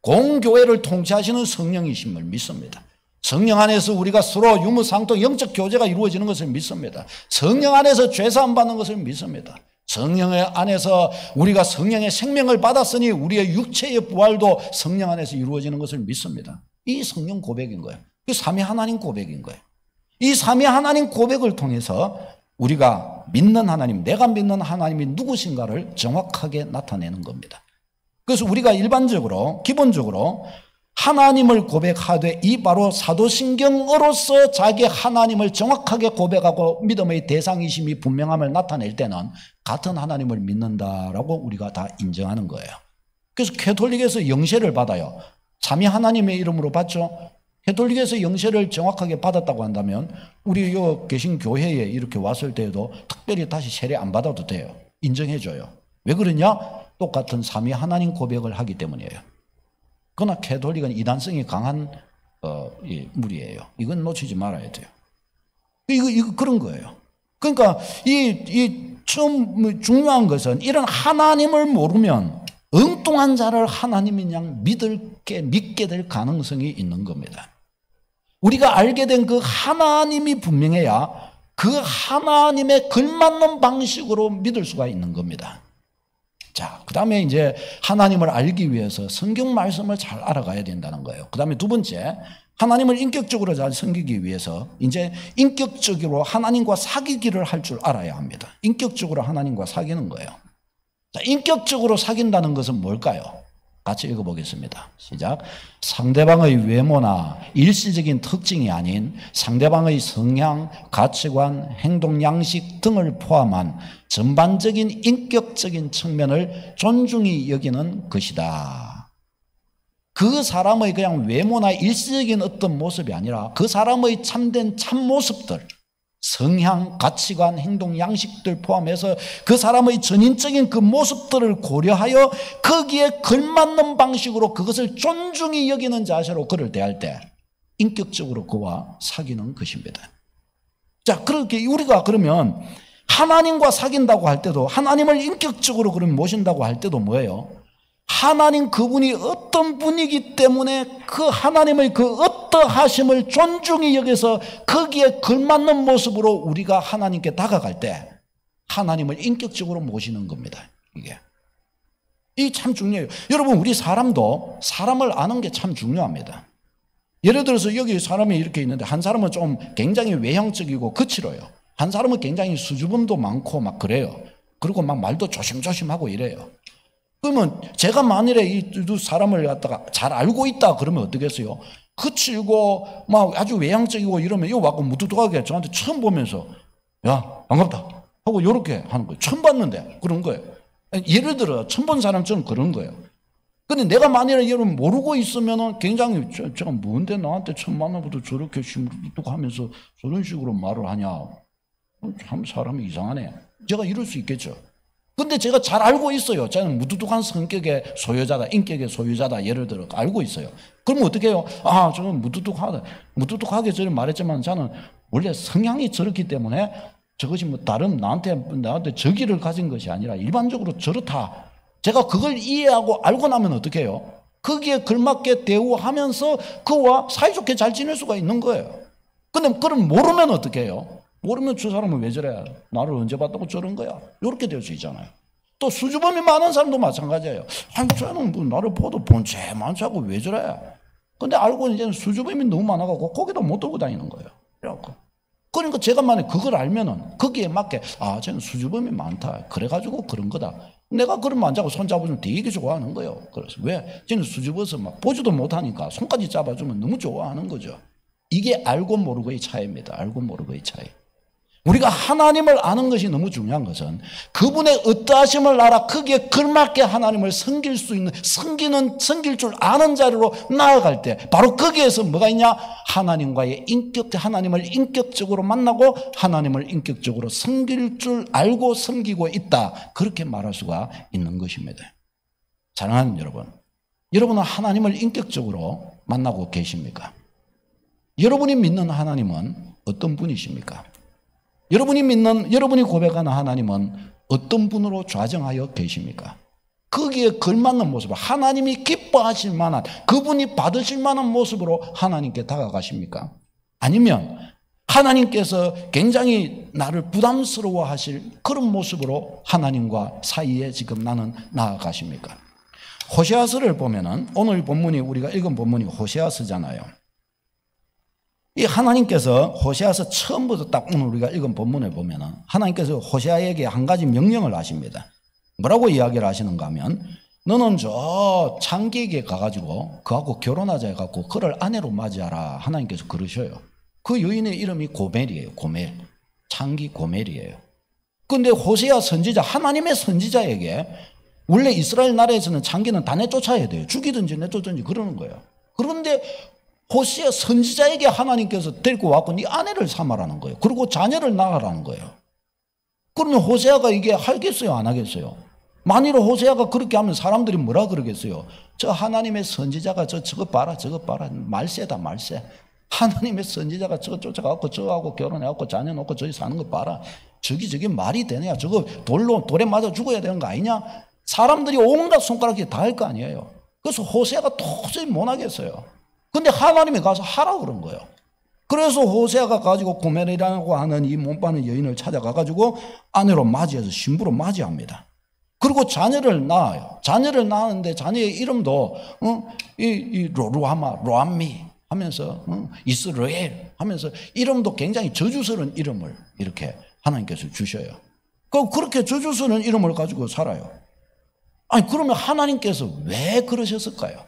S1: 공교회를 통치하시는 성령이심을 믿습니다. 성령 안에서 우리가 서로 유무상통 영적 교제가 이루어지는 것을 믿습니다. 성령 안에서 죄사함 받는 것을 믿습니다. 성령 안에서 우리가 성령의 생명을 받았으니 우리의 육체의 부활도 성령 안에서 이루어지는 것을 믿습니다. 이 성령 고백인 거예요. 이 삼위 하나님 고백인 거예요. 이 삼위 하나님 고백을 통해서 우리가 믿는 하나님, 내가 믿는 하나님이 누구신가를 정확하게 나타내는 겁니다. 그래서 우리가 기본적으로 하나님을 고백하되 이 바로 사도신경으로서 자기 하나님을 정확하게 고백하고 믿음의 대상이심이 분명함을 나타낼 때는 같은 하나님을 믿는다라고 우리가 다 인정하는 거예요. 그래서 캐톨릭에서 영세를 받아요. 삼위 하나님의 이름으로 받죠. 캐톨릭에서 영세를 정확하게 받았다고 한다면 우리 여 계신 교회에 이렇게 왔을 때에도 특별히 다시 세례 안 받아도 돼요. 인정해줘요. 왜 그러냐? 똑같은 삼위 하나님 고백을 하기 때문이에요. 그러나 캐톨릭은 이단성이 강한 이 무리예요. 이건 놓치지 말아야 돼요. 이거 그런 거예요. 그러니까 처음 중요한 것은 이런 하나님을 모르면 엉뚱한 자를 하나님이 그냥 믿게 될 가능성이 있는 겁니다. 우리가 알게 된 그 하나님이 분명해야 그 하나님에 걸맞는 방식으로 믿을 수가 있는 겁니다. 자, 그 다음에 이제 하나님을 알기 위해서 성경 말씀을 잘 알아가야 된다는 거예요. 그 다음에 두 번째, 하나님을 인격적으로 잘 섬기기 위해서 이제 인격적으로 하나님과 사귀기를 할 줄 알아야 합니다. 인격적으로 하나님과 사귀는 거예요. 자, 인격적으로 사귄다는 것은 뭘까요? 같이 읽어보겠습니다. 시작. 상대방의 외모나 일시적인 특징이 아닌 상대방의 성향, 가치관, 행동 양식 등을 포함한 전반적인 인격적인 측면을 존중히 여기는 것이다. 그 사람의 그냥 외모나 일시적인 어떤 모습이 아니라 그 사람의 참된 참모습들, 성향, 가치관, 행동, 양식들 포함해서 그 사람의 전인적인 그 모습들을 고려하여 거기에 걸맞는 방식으로 그것을 존중히 여기는 자세로 그를 대할 때 인격적으로 그와 사귀는 것입니다. 자, 그렇게 우리가 그러면 하나님과 사귄다고 할 때도 하나님을 인격적으로 그럼 모신다고 할 때도 뭐예요? 하나님 그분이 어떤 분이기 때문에 그 하나님의 그 어떠하심을 존중히 여기서 거기에 걸맞는 모습으로 우리가 하나님께 다가갈 때 하나님을 인격적으로 모시는 겁니다. 이게 참 중요해요. 여러분, 우리 사람도 사람을 아는 게 참 중요합니다. 예를 들어서 여기 사람이 이렇게 있는데 한 사람은 좀 굉장히 외형적이고 거칠어요. 한 사람은 굉장히 수줍음도 많고 막 그래요. 그리고 막 말도 조심조심하고 이래요. 그러면 제가 만일에 이 두 사람을 갖다가 잘 알고 있다 그러면 어떻겠어요? 거칠고 막 아주 외향적이고 이러면 이거 와고 무뚝뚝하게 저한테 처음 보면서 야 반갑다 하고 이렇게 하는 거예요. 처음 봤는데 그런 거예요. 예를 들어 처음 본 사람처럼 그런 거예요. 근데 내가 만일에 여러분 모르고 있으면은 굉장히 제가 뭔데 나한테 처음 만나보도 저렇게 무뚝뚝하면서 저런 식으로 말을 하냐. 참 사람이 이상하네. 제가 이럴 수 있겠죠. 근데 제가 잘 알고 있어요. 저는 무뚝뚝한 성격의 소유자다, 인격의 소유자다, 예를 들어 알고 있어요. 그러면 어떻게 해요? 아, 저는 무뚝뚝하게 저를 말했지만 저는 원래 성향이 저렇기 때문에 저것이 뭐 다른 나한테 적의를 가진 것이 아니라 일반적으로 저렇다. 제가 그걸 이해하고 알고 나면 어떻게 해요? 거기에 걸맞게 대우하면서 그와 사이좋게 잘 지낼 수가 있는 거예요. 근데 그럼 모르면 어떻게 해요? 모르면 저 사람은 왜 저래? 나를 언제 봤다고 저런 거야? 이렇게 될 수 있잖아요. 또 수줍음이 많은 사람도 마찬가지예요. 아니, 저는 뭐 나를 보도 본체 많지 않고 왜 저래? 근데 알고 이제는 수줍음이 너무 많아가지고 고개도 못 들고 다니는 거예요. 그러니까 제가 만약 그걸 알면은 거기에 맞게 아, 쟤는 수줍음이 많다. 그래가지고 그런 거다. 내가 그러면 안 잡고 손 잡아주면 되게 좋아하는 거예요. 그래서 왜? 쟤는 수줍어서 막 보지도 못하니까 손까지 잡아주면 너무 좋아하는 거죠. 이게 알고 모르고의 차이입니다. 알고 모르고의 차이. 우리가 하나님을 아는 것이 너무 중요한 것은 그분의 어떠하심을 알아 거기에 걸맞게 하나님을 섬길 수 있는 섬길 줄 아는 자리로 나아갈 때 바로 거기에서 뭐가 있냐? 하나님과의 하나님을 인격적으로 만나고 하나님을 인격적으로 섬길 줄 알고 섬기고 있다. 그렇게 말할 수가 있는 것입니다. 사랑하는 여러분, 여러분은 하나님을 인격적으로 만나고 계십니까? 여러분이 믿는 하나님은 어떤 분이십니까? 여러분이 고백하는 하나님은 어떤 분으로 좌정하여 계십니까? 거기에 걸맞는 모습으로 하나님이 기뻐하실 만한 그분이 받으실 만한 모습으로 하나님께 다가가십니까? 아니면 하나님께서 굉장히 나를 부담스러워 하실 그런 모습으로 하나님과 사이에 지금 나는 나아가십니까? 호세아서를 보면은 오늘 본문이 우리가 읽은 본문이 호세아서잖아요. 이 하나님께서 호세아서 처음부터 딱 오늘 우리가 읽은 본문에 보면은 하나님께서 호세아에게 한 가지 명령을 하십니다. 뭐라고 이야기를 하시는가 하면 너는 저 창기에게 가가지고 그하고 결혼하자 해갖고 그를 아내로 맞이하라. 하나님께서 그러셔요. 그 여인의 이름이 고멜이에요. 고멜. 창기 고멜이에요. 그런데 호세아 선지자, 하나님의 선지자에게 원래 이스라엘 나라에서는 창기는 다 내쫓아야 돼요. 죽이든지 내쫓든지 그러는 거예요. 그런데 호세아 선지자에게 하나님께서 데리고 왔고 네 아내를 삼아라는 거예요. 그리고 자녀를 낳으라는 거예요. 그러면 호세아가 이게 하겠어요? 안 하겠어요? 만일 호세아가 그렇게 하면 사람들이 뭐라 그러겠어요? 저 하나님의 선지자가 저거 봐라, 저거 봐라. 말세다, 말세. 하나님의 선지자가 저거 쫓아가고 저거하고 결혼해갖고 자녀 놓고 저기 사는 거 봐라. 저게 말이 되냐? 저거 돌에 맞아 죽어야 되는 거 아니냐? 사람들이 온갖 손가락이 다 할 거 아니에요. 그래서 호세아가 도저히 못 하겠어요. 근데 하나님이 가서 하라 그런 거예요. 그래서 호세아가 가지고 고멜이라고 하는 이 몸빠는 여인을 찾아가가지고 아내로 맞이해서 신부로 맞이합니다. 그리고 자녀를 낳아요. 자녀를 낳았는데 자녀의 이름도 로암미 하면서 이스라엘 하면서 이름도 굉장히 저주스러운 이름을 이렇게 하나님께서 주셔요. 그렇게 저주스러운 이름을 가지고 살아요. 아니 그러면 하나님께서 왜 그러셨을까요?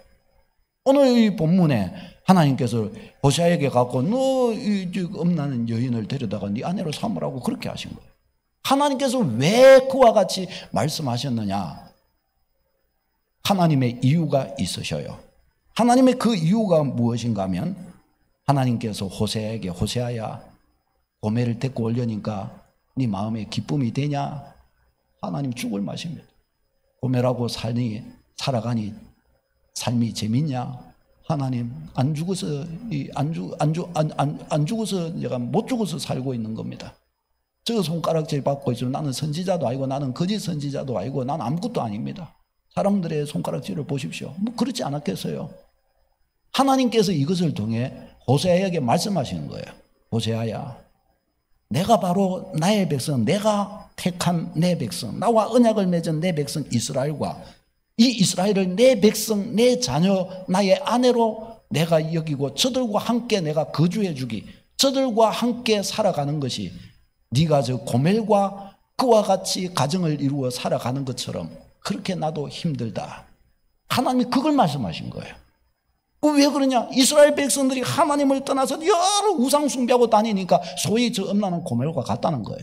S1: 오늘 이 본문에 하나님께서 호세아에게 갖고 너 이 엄나는 여인을 데려다가 네 아내로 삼으라고 그렇게 하신 거예요. 하나님께서 왜 그와 같이 말씀하셨느냐? 하나님의 이유가 있으셔요. 하나님의 그 이유가 무엇인가 하면 하나님께서 호세아에게 호세아야 고멜을 데리고 오려니까 네 마음에 기쁨이 되냐? 하나님 죽을 맛입니다. 고멜하고 살아가니 삶이 재밌냐? 하나님 안 죽어서 안 죽어서 내가 못 죽어서 살고 있는 겁니다. 저 손가락질 받고 있으면 나는 선지자도 아니고 나는 거짓 선지자도 아니고 나는 아무것도 아닙니다. 사람들의 손가락질을 보십시오. 뭐 그렇지 않았겠어요? 하나님께서 이것을 통해 호세아에게 말씀하시는 거예요. 호세아야, 내가 바로 나의 백성, 내가 택한 내 백성, 나와 언약을 맺은 내 백성 이스라엘과 이 이스라엘을 내 백성, 내 자녀, 나의 아내로 내가 여기고 저들과 함께 내가 거주해 주기, 저들과 함께 살아가는 것이 네가 저 고멜과 그와 같이 가정을 이루어 살아가는 것처럼 그렇게 나도 힘들다. 하나님이 그걸 말씀하신 거예요. 왜 그러냐? 이스라엘 백성들이 하나님을 떠나서 여러 우상 숭배하고 다니니까 소위 저 엄나는 고멜과 같다는 거예요.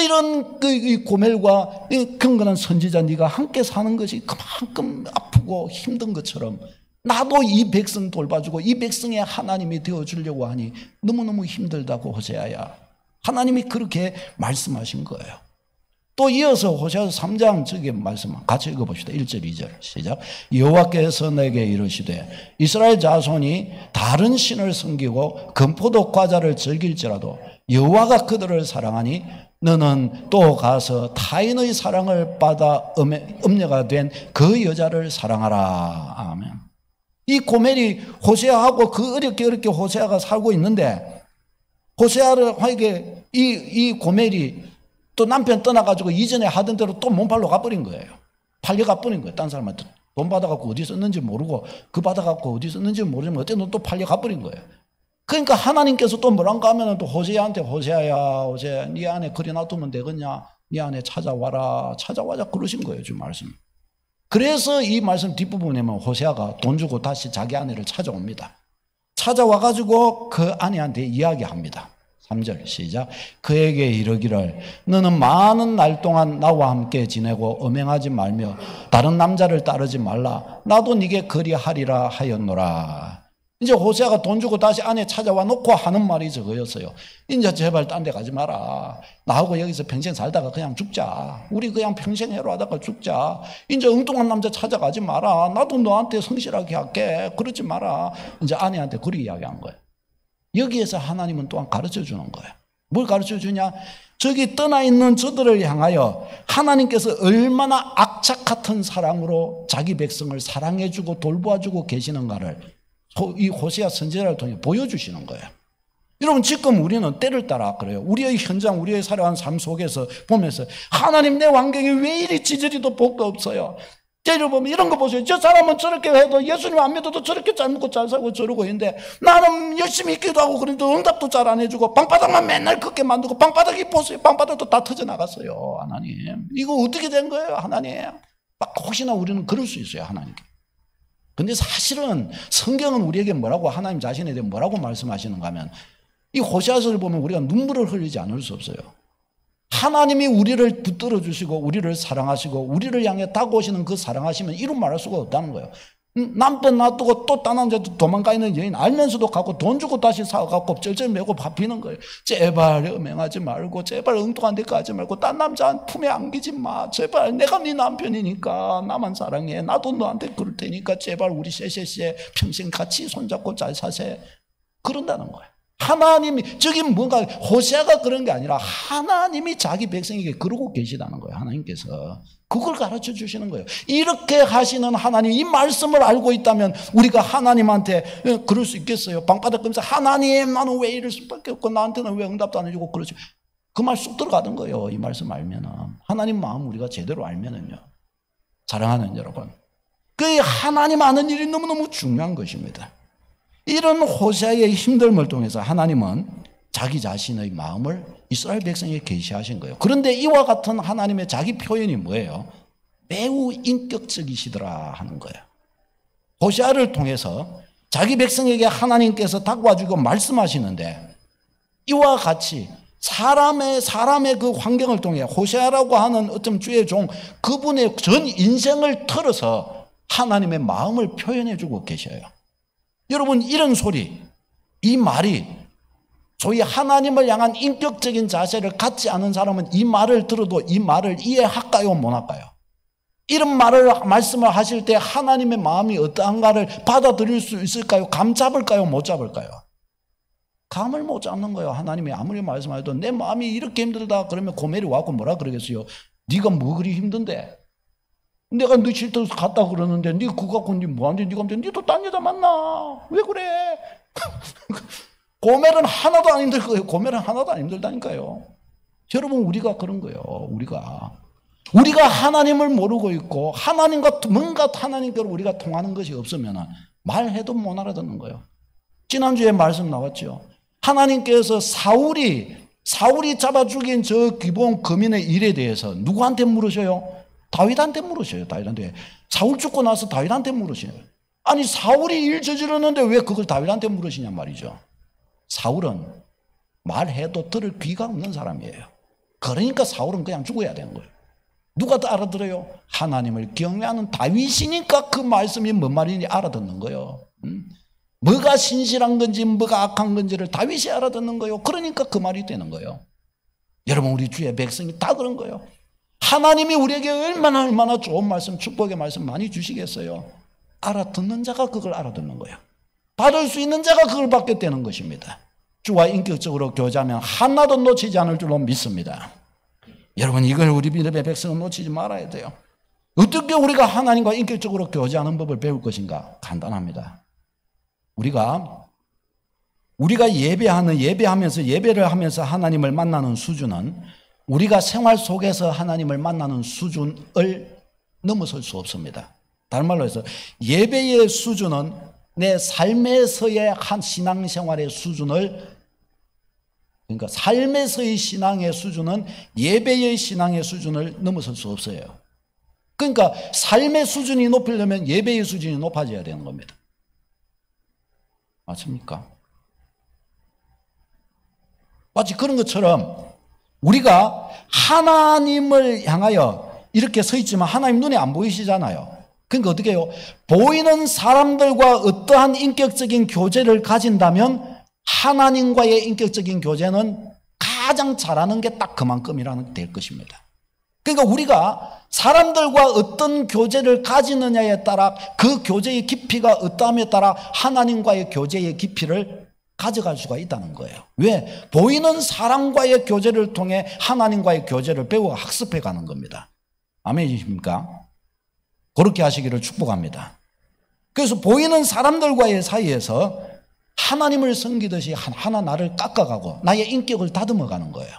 S1: 이런 고멜과 경건한 선지자 네가 함께 사는 것이 그만큼 아프고 힘든 것처럼 나도 이 백성 돌봐주고 이 백성의 하나님이 되어주려고 하니 너무너무 힘들다고 호세아야. 하나님이 그렇게 말씀하신 거예요. 또 이어서 호세아서 3장 저기 말씀 같이 읽어봅시다. 1절 2절 시작. 여호와께서 내게 이르시되 이스라엘 자손이 다른 신을 섬기고 금포도 과자를 즐길지라도 여호와가 그들을 사랑하니 너는 또 가서 타인의 사랑을 받아 음녀가 된 그 여자를 사랑하라. 아멘. 이 고멜이 호세아하고 그 어렵게 호세아가 살고 있는데 호세아에게 이 고멜이 또 남편 떠나가지고 이전에 하던 대로 또 몸팔로 가버린 거예요. 팔려가 버린 거예요. 딴 사람한테 돈 받아갖고 어디 썼는지 모르고 그 받아갖고 어디 썼는지 모르지만 어쨌든 또 팔려가 버린 거예요. 그러니까 하나님께서 또 뭐란가 하면 또 호세아한테 호세아야 네 안에 그리 놔두면 되겠냐? 네 안에 찾아와라. 찾아와자 그러신 거예요. 지금 말씀. 그래서 이 말씀 뒷부분에 보면 호세아가 돈 주고 다시 자기 아내를 찾아옵니다. 찾아와가지고 그 아내한테 이야기합니다. 3절 시작. 그에게 이르기를 너는 많은 날 동안 나와 함께 지내고 음행하지 말며 다른 남자를 따르지 말라. 나도 네게 그리하리라 하였노라. 이제 호세아가 돈 주고 다시 아내 찾아와 놓고 하는 말이 저거였어요. 이제 제발 딴 데 가지 마라. 나하고 여기서 평생 살다가 그냥 죽자. 우리 그냥 평생 해로하다가 죽자. 이제 엉뚱한 남자 찾아가지 마라. 나도 너한테 성실하게 할게. 그러지 마라. 이제 아내한테 그리 이야기한 거예요. 여기에서 하나님은 또한 가르쳐 주는 거예요. 뭘 가르쳐 주냐? 저기 떠나 있는 저들을 향하여 하나님께서 얼마나 악착 같은 사랑으로 자기 백성을 사랑해 주고 돌보아 주고 계시는가를 이 호세아 선지자를 통해 보여주시는 거예요. 여러분 지금 우리는 때를 따라 그래요. 우리의 현장, 우리의 살아가는 삶 속에서 보면서 하나님 내 환경이 왜 이리 지저리도 복도 없어요. 때려 보면 이런 거 보세요. 저 사람은 저렇게 해도 예수님 안 믿어도 저렇게 잘 먹고 잘 살고 저러고 있는데 나는 열심히 기도하고 그런데 응답도 잘 안 해주고 방바닥만 맨날 걷게 만들고 방바닥이 보세요. 방바닥도 다 터져나갔어요. 하나님 이거 어떻게 된 거예요? 하나님 혹시나 우리는 그럴 수 있어요. 하나님께. 근데 사실은 성경은 우리에게 뭐라고 하나님 자신에 대해 뭐라고 말씀하시는가 하면 이 호세아서를 보면 우리가 눈물을 흘리지 않을 수 없어요. 하나님이 우리를 붙들어 주시고 우리를 사랑하시고 우리를 향해 다가오시는 그 사랑하시면 이루 말할 수가 없다는 거예요. 남편 놔두고 또 다른 남자도 도망가 있는 여인 알면서도 가고 돈 주고 다시 사갖고 쩔쩔 매고 밥히는 거예요. 제발 음행하지 말고, 제발 엉뚱한 데 가지 말고, 딴 남자 품에 안기지 마. 제발 내가 네 남편이니까 나만 사랑해. 나도 너한테 그럴 테니까 제발 우리 쎄쎄쎄 평생 같이 손잡고 잘 사세. 그런다는 거예요. 하나님이, 저기 뭔가 호세아가 그런 게 아니라 하나님이 자기 백성에게 그러고 계시다는 거예요. 하나님께서 그걸 가르쳐 주시는 거예요. 이렇게 하시는 하나님, 이 말씀을 알고 있다면 우리가 하나님한테 그럴 수 있겠어요? 방바닥 끌면서 하나님 나는 왜 이럴 수밖에 없고 나한테는 왜 응답도 안 해주고 그러지? 그 말 쑥 들어가던 거예요. 이 말씀 알면은, 하나님 마음 우리가 제대로 알면은요. 사랑하는 여러분, 그 하나님 아는 일이 너무너무 중요한 것입니다. 이런 호세아의 힘듦을 통해서 하나님은 자기 자신의 마음을 이스라엘 백성에게 계시하신 거예요. 그런데 이와 같은 하나님의 자기 표현이 뭐예요? 매우 인격적이시더라 하는 거예요. 호세아를 통해서 자기 백성에게 하나님께서 다가와주고 말씀하시는데, 이와 같이 사람의 그 환경을 통해 호세아라고 하는 어떤 주의 종, 그분의 전 인생을 틀어서 하나님의 마음을 표현해주고 계셔요. 여러분, 이런 소리, 이 말이 소위 하나님을 향한 인격적인 자세를 갖지 않은 사람은 이 말을 들어도 이 말을 이해할까요? 못 할까요? 이런 말씀을 하실 때 하나님의 마음이 어떠한가를 받아들일 수 있을까요? 감 잡을까요? 못 잡을까요? 감을 못 잡는 거예요. 하나님이 아무리 말씀해도 내 마음이 이렇게 힘들다 그러면 고멜이 와서 뭐라 그러겠어요? 네가 뭐 그리 힘든데? 내가 너 싫다고 갔다 그러는데 네 그거 갖고 네 뭐하는데 네가 니도 딴 여자 만나. 왜 그래? 고멜은 하나도 안 힘들 거예요. 고멜은 하나도 안 힘들다니까요. 여러분, 우리가 그런 거예요. 우리가 하나님을 모르고 있고 하나님과 뭔가 하나님께로 우리가 통하는 것이 없으면 말해도 못 알아듣는 거예요. 지난주에 말씀 나왔죠. 하나님께서 사울이 잡아 죽인 저 기본 거민의 일에 대해서 누구한테 물으셔요? 다윗한테 물으셔요. 다윗한테. 사울 죽고 나서 다윗한테 물으셔요. 아니, 사울이 일 저질렀는데 왜 그걸 다윗한테 물으시냔 말이죠. 사울은 말해도 들을 귀가 없는 사람이에요. 그러니까 사울은 그냥 죽어야 되는 거예요. 누가 더 알아들어요? 하나님을 경외하는 다윗이니까 그 말씀이 뭔 말인지 알아듣는 거예요. 뭐가 신실한 건지 뭐가 악한 건지를 다윗이 알아듣는 거예요. 그러니까 그 말이 되는 거예요. 여러분, 우리 주의 백성이 다 그런 거예요. 하나님이 우리에게 얼마나 좋은 말씀, 축복의 말씀 많이 주시겠어요? 알아듣는 자가 그걸 알아듣는 거예요. 받을 수 있는 자가 그걸 받게 되는 것입니다. 주와 인격적으로 교제하면 하나도 놓치지 않을 줄로 믿습니다. 여러분, 이걸 우리 믿음의 백성은 놓치지 말아야 돼요. 어떻게 우리가 하나님과 인격적으로 교제하는 법을 배울 것인가? 간단합니다. 우리가 예배를 하면서 하나님을 만나는 수준은 우리가 생활 속에서 하나님을 만나는 수준을 넘어설 수 없습니다. 다른 말로 해서 예배의 수준은 내 삶에서의 한 신앙생활의 수준을, 그러니까 삶에서의 신앙의 수준은 예배의 신앙의 수준을 넘어설 수 없어요. 그러니까 삶의 수준이 높이려면 예배의 수준이 높아져야 되는 겁니다. 맞습니까? 마치 그런 것처럼 우리가 하나님을 향하여 이렇게 서 있지만 하나님 눈에 안 보이시잖아요. 그러니까 어떻게 해요? 보이는 사람들과 어떠한 인격적인 교제를 가진다면 하나님과의 인격적인 교제는 가장 잘하는 게 딱 그만큼이라는 될 것입니다. 그러니까 우리가 사람들과 어떤 교제를 가지느냐에 따라 그 교제의 깊이가 어떠함에 따라 하나님과의 교제의 깊이를 가져갈 수가 있다는 거예요. 왜? 보이는 사람과의 교제를 통해 하나님과의 교제를 배워 학습해 가는 겁니다. 아멘이십니까? 그렇게 하시기를 축복합니다. 그래서 보이는 사람들과의 사이에서 하나님을 섬기듯이 하나 나를 깎아가고 나의 인격을 다듬어 가는 거예요.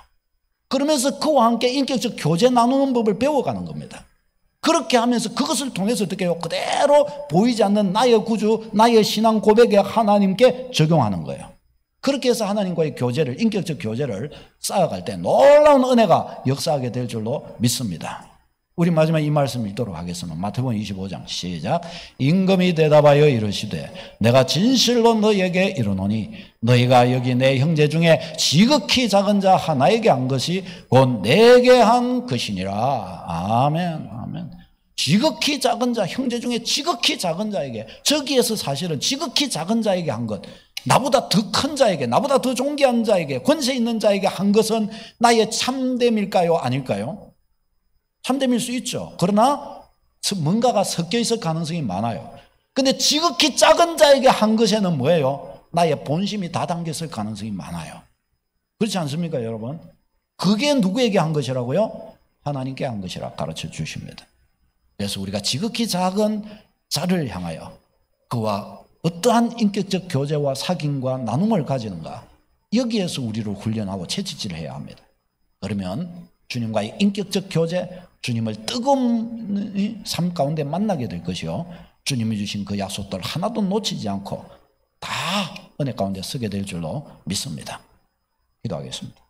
S1: 그러면서 그와 함께 인격적 교제 나누는 법을 배워가는 겁니다. 그렇게 하면서 그것을 통해서 어떻게 해요? 그대로 보이지 않는 나의 구주, 나의 신앙 고백에 하나님께 적용하는 거예요. 그렇게 해서 하나님과의 교제를, 인격적 교제를 쌓아갈 때 놀라운 은혜가 역사하게 될 줄로 믿습니다. 우리 마지막에 이 말씀 읽도록 하겠습니다. 마태복음 25장 시작. 임금이 대답하여 이르시되 내가 진실로 너희에게 이르노니 너희가 여기 내 형제 중에 지극히 작은 자 하나에게 한 것이 곧 내게 한 것이니라. 아멘. 아멘. 지극히 작은 자, 형제 중에 지극히 작은 자에게, 저기에서 사실은 지극히 작은 자에게 한 것, 나보다 더 큰 자에게, 나보다 더 존귀한 자에게, 권세 있는 자에게 한 것은 나의 참됨일까요? 아닐까요? 참됨일 수 있죠. 그러나 뭔가가 섞여 있을 가능성이 많아요. 근데 지극히 작은 자에게 한 것에는 뭐예요? 나의 본심이 다 담겼을 가능성이 많아요. 그렇지 않습니까, 여러분? 그게 누구에게 한 것이라고요? 하나님께 한 것이라 가르쳐 주십니다. 그래서 우리가 지극히 작은 자를 향하여 그와 어떠한 인격적 교제와 사귐과 나눔을 가지는가, 여기에서 우리를 훈련하고 채찍질을 해야 합니다. 그러면 주님과의 인격적 교제, 주님을 뜨거운 삶 가운데 만나게 될 것이요, 주님이 주신 그 약속들 하나도 놓치지 않고 다 은혜 가운데 서게 될 줄로 믿습니다. 기도하겠습니다.